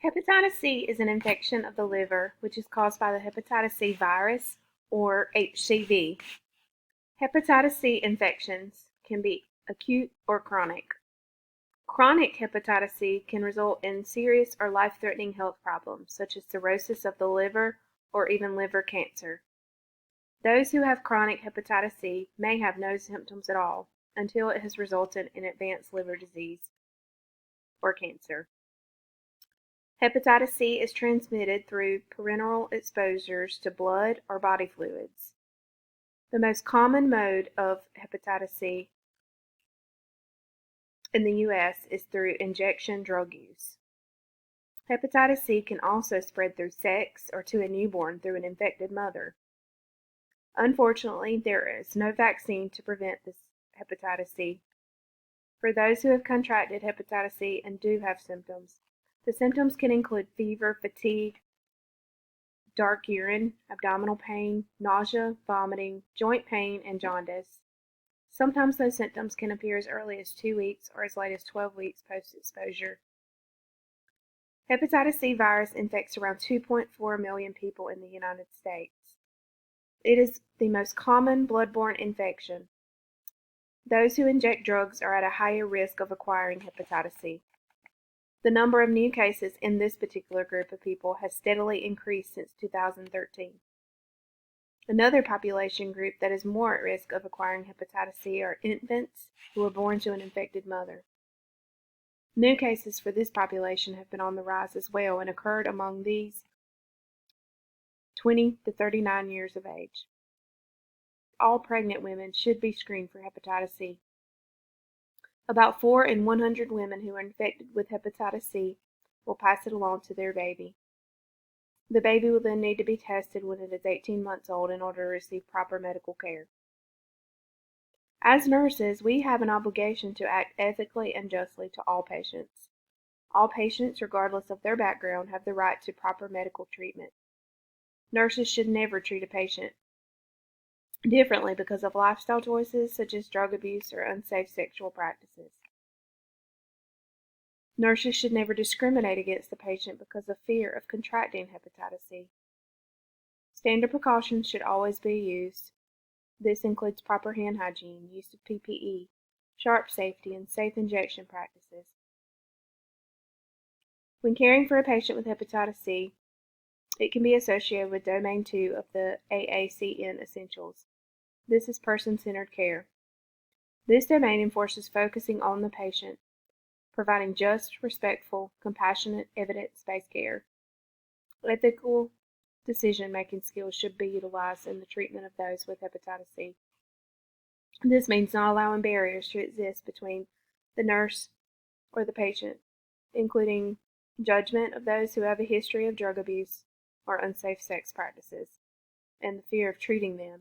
Hepatitis C is an infection of the liver which is caused by the hepatitis C virus, or HCV. Hepatitis C infections can be acute or chronic. Chronic hepatitis C can result in serious or life-threatening health problems, such as cirrhosis of the liver or even liver cancer. Those who have chronic hepatitis C may have no symptoms at all until it has resulted in advanced liver disease or cancer. Hepatitis C is transmitted through parenteral exposures to blood or body fluids. The most common mode of hepatitis C in the U.S. is through injection drug use. Hepatitis C can also spread through sex or to a newborn through an infected mother. Unfortunately, there is no vaccine to prevent this hepatitis C. For those who have contracted hepatitis C and do have symptoms, the symptoms can include fever, fatigue, dark urine, abdominal pain, nausea, vomiting, joint pain, and jaundice. Sometimes those symptoms can appear as early as 2 weeks or as late as 12 weeks post-exposure. Hepatitis C virus infects around 2.4 million people in the United States. It is the most common blood-borne infection. Those who inject drugs are at a higher risk of acquiring hepatitis C. The number of new cases in this particular group of people has steadily increased since 2013. Another population group that is more at risk of acquiring hepatitis C are infants who are born to an infected mother. New cases for this population have been on the rise as well and occurred among these 20 to 39 years of age. All pregnant women should be screened for hepatitis C. About 4 in 100 women who are infected with hepatitis C will pass it along to their baby. The baby will then need to be tested when it is 18 months old in order to receive proper medical care. As nurses, we have an obligation to act ethically and justly to all patients. All patients, regardless of their background, have the right to proper medical treatment. Nurses should never treat a patient differently because of lifestyle choices such as drug abuse or unsafe sexual practices. Nurses should never discriminate against the patient because of fear of contracting hepatitis C. Standard precautions should always be used. This includes proper hand hygiene, use of PPE, sharp safety, and safe injection practices. When caring for a patient with hepatitis C, it can be associated with Domain 2 of the AACN Essentials. This is person-centered care. This domain enforces focusing on the patient, providing just, respectful, compassionate, evidence-based care. Ethical decision-making skills should be utilized in the treatment of those with hepatitis C. This means not allowing barriers to exist between the nurse or the patient, including judgment of those who have a history of drug abuse or unsafe sex practices, and the fear of treating them